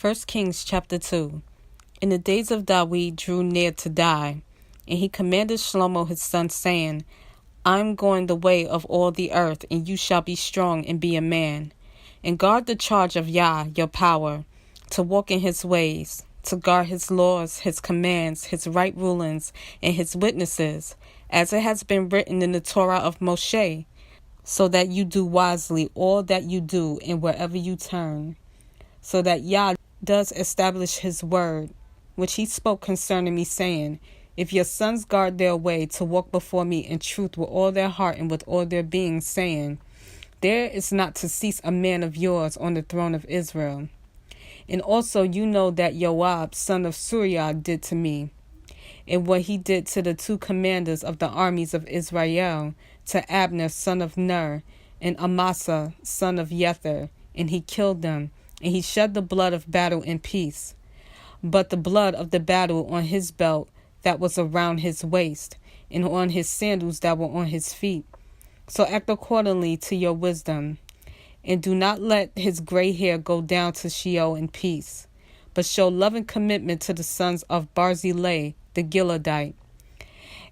1 Kings chapter 2. In the days of David drew near to die, and he commanded Shlomo his son, saying, I am going the way of all the earth, and you shall be strong and be a man, and guard the charge of Yah, your power, to walk in his ways, to guard his laws, his commands, his right rulings, and his witnesses, as it has been written in the Torah of Moshe, so that you do wisely all that you do and wherever you turn, so that Yah does establish his word, which he spoke concerning me, saying, If your sons guard their way to walk before me in truth with all their heart and with all their being, saying, There is not to cease a man of yours on the throne of Israel. And also you know that Joab, son of Surya, did to me, and what he did to the two commanders of the armies of Israel, to Abner, son of Ner, and Amasa, son of Jether, and he killed them, and he shed the blood of battle in peace, but the blood of the battle on his belt that was around his waist, and on his sandals that were on his feet. So act accordingly to your wisdom, and do not let his gray hair go down to Sheol in peace, but show loving commitment to the sons of Barzillai the Gileadite,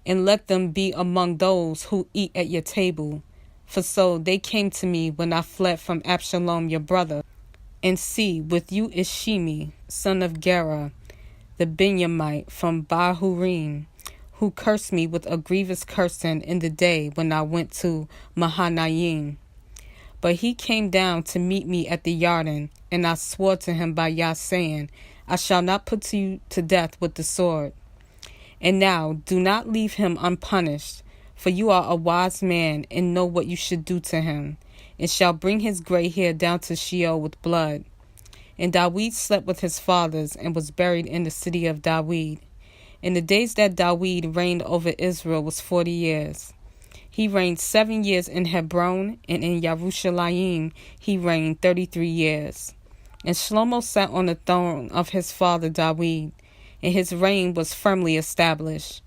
and let them be among those who eat at your table. For so they came to me when I fled from Absalom your brother. And see, with you is Shimi, son of Gera, the Benjamite from Bahurim, who cursed me with a grievous cursing in the day when I went to Mahanaim. But he came down to meet me at the Yarden, and I swore to him by Yah, saying, I shall not put you to death with the sword. And now do not leave him unpunished, for you are a wise man and know what you should do to him, and shall bring his gray hair down to Sheol with blood. And David slept with his fathers, and was buried in the city of David. In the days that David reigned over Israel was 40 years. He reigned 7 years in Hebron, and in Yerushalayim he reigned 33 years. And Shlomo sat on the throne of his father David, and his reign was firmly established.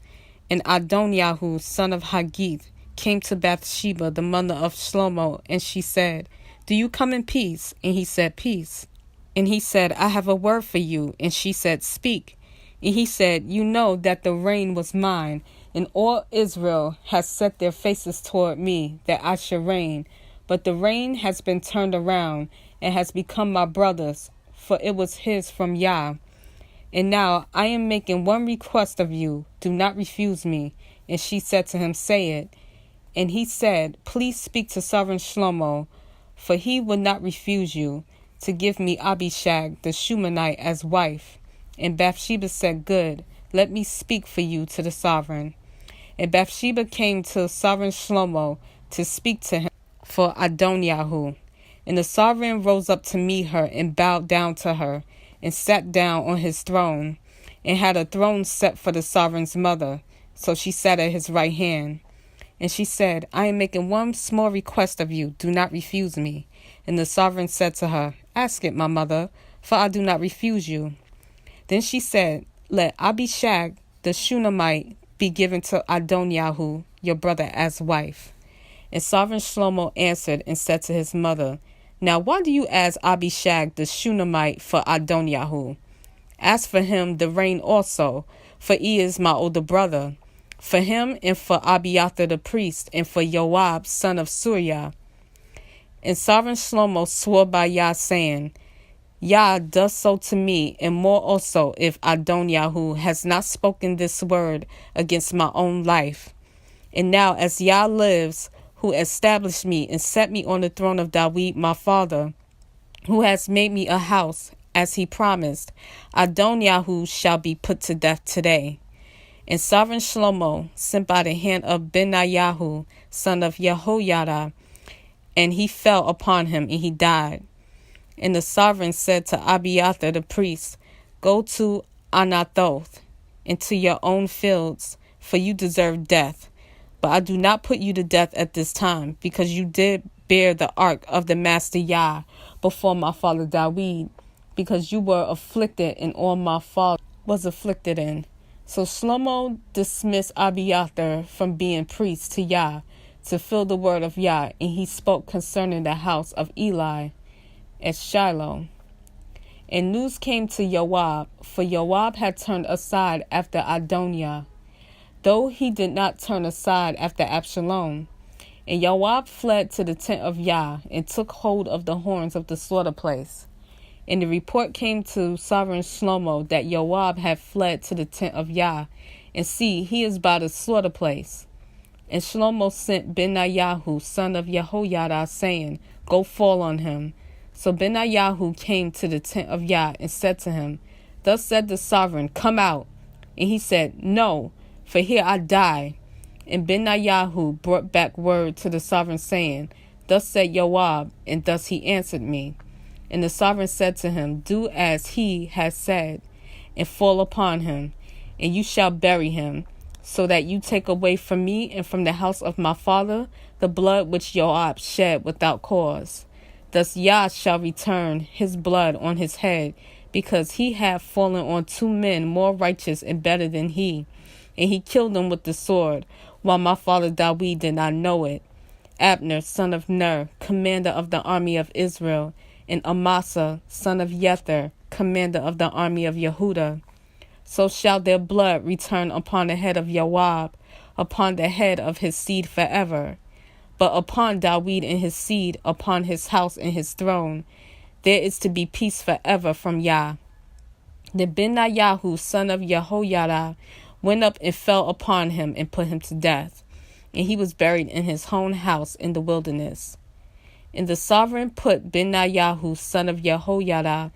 And Adoniyahu, son of Haggith, came to Bathsheba, the mother of Shlomo, and she said, Do you come in peace? And he said, Peace. And he said, I have a word for you. And she said, Speak. And he said, You know that the reign was mine, and all Israel has set their faces toward me, that I should reign. But the reign has been turned around, and has become my brother's, for it was his from Yah. And now I am making one request of you. Do not refuse me. And she said to him, Say it. And he said, Please speak to Sovereign Shlomo, for he would not refuse you, to give me Abishag the Shumanite as wife. And Bathsheba said, Good, let me speak for you to the sovereign. And Bathsheba came to Sovereign Shlomo to speak to him for Adoniyahu. And the sovereign rose up to meet her, and bowed down to her, and sat down on his throne, and had a throne set for the sovereign's mother. So she sat at his right hand. And she said, I am making one small request of you. Do not refuse me. And the sovereign said to her, Ask it, my mother, for I do not refuse you. Then she said, Let Abishag the Shunammite be given to Adoniyahu, your brother, as wife. And Sovereign Shlomo answered and said to his mother, Now why do you ask Abishag the Shunammite for Adoniyahu? Ask for him the reign also, for he is my older brother. For him and for Abiathar the priest, and for Joab, son of Surya. And Sovereign Shlomo swore by Yah, saying, Yah does so to me, and more also, if Adoniyahu has not spoken this word against my own life. And now, as Yah lives, who established me and set me on the throne of David my father, who has made me a house, as he promised, Adoniyahu shall be put to death today. And Sovereign Shlomo sent by the hand of Benayahu, son of Jehoiada, and he fell upon him, and he died. And the sovereign said to Abiathar the priest, Go to Anathoth, and to your own fields, for you deserve death. But I do not put you to death at this time, because you did bear the ark of the Master Yah before my father David, because you were afflicted in all my father was afflicted in. So Shlomo dismissed Abiathar from being priest to Yah, to fill the word of Yah, and he spoke concerning the house of Eli at Shiloh. And news came to Joab, for Joab had turned aside after Adoniah, though he did not turn aside after Absalom. And Joab fled to the tent of Yah, and took hold of the horns of the slaughter place. And the report came to sovereign Shlomo that Joab had fled to the tent of Yah, and see, he is by the slaughter place. And Shlomo sent Benaiah, son of Jehoiada, saying, Go fall on him. So Benaiah came to the tent of Yah, and said to him, Thus said the sovereign, Come out. And he said, No, for here I die. And Benaiah brought back word to the sovereign, saying, Thus said Joab, and thus he answered me. And the sovereign said to him, Do as he has said, and fall upon him, and you shall bury him, so that you take away from me and from the house of my father the blood which Joab shed without cause. Thus Yah shall return his blood on his head, because he hath fallen on 2 men more righteous and better than he, and he killed them with the sword, while my father David did not know it. Abner, son of Ner, commander of the army of Israel, and Amasa, son of Jether, commander of the army of Yehuda. So shall their blood return upon the head of Joab, upon the head of his seed forever. But upon David and his seed, upon his house and his throne, there is to be peace forever from Yah. Then Benaiah, son of Jehoiada, went up and fell upon him and put him to death. And he was buried in his own house in the wilderness. And the sovereign put Benaiah, son of Jehoiada,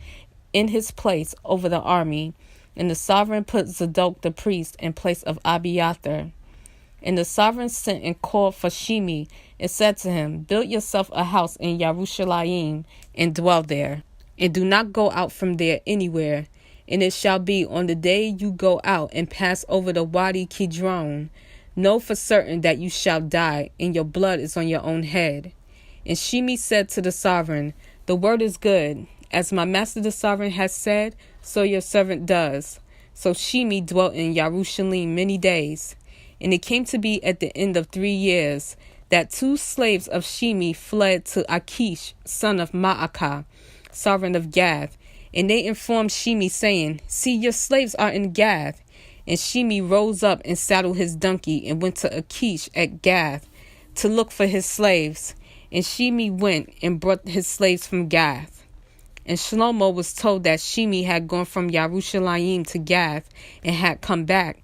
in his place over the army. And the sovereign put Zadok the priest in place of Abiathar. And the sovereign sent and called for Shimi, and said to him, Build yourself a house in Yerushalayim, and dwell there, and do not go out from there anywhere. And it shall be on the day you go out and pass over the Wadi Kidron, know for certain that you shall die, and your blood is on your own head. And Shimi said to the sovereign, The word is good. As my master the sovereign has said, so your servant does. So Shimi dwelt in Yerushalayim many days. And it came to be at the end of 3 years that 2 slaves of Shimi fled to Achish, son of Maacah, sovereign of Gath. And they informed Shimi, saying, See, your slaves are in Gath. And Shimi rose up and saddled his donkey, and went to Achish at Gath to look for his slaves. And Shimi went and brought his slaves from Gath. And Shlomo was told that Shimi had gone from Yerushalayim to Gath, and had come back.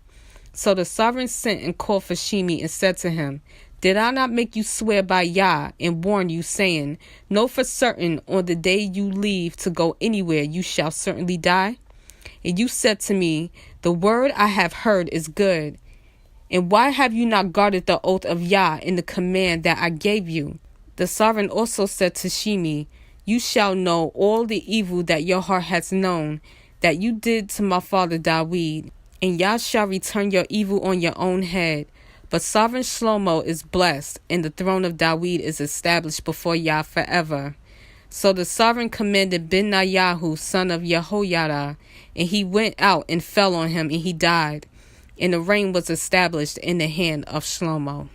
So the sovereign sent and called for Shimi, and said to him, Did I not make you swear by Yah, and warn you, saying, Know for certain, on the day you leave to go anywhere, you shall certainly die? And you said to me, The word I have heard is good. And why have you not guarded the oath of Yah in the command that I gave you? The sovereign also said to Shimi, You shall know all the evil that your heart has known, that you did to my father David, and Yah shall return your evil on your own head. But sovereign Shlomo is blessed, and the throne of David is established before Yah forever. So the sovereign commanded Benaiah, son of Jehoiada, and he went out and fell on him, and he died. And the reign was established in the hand of Shlomo.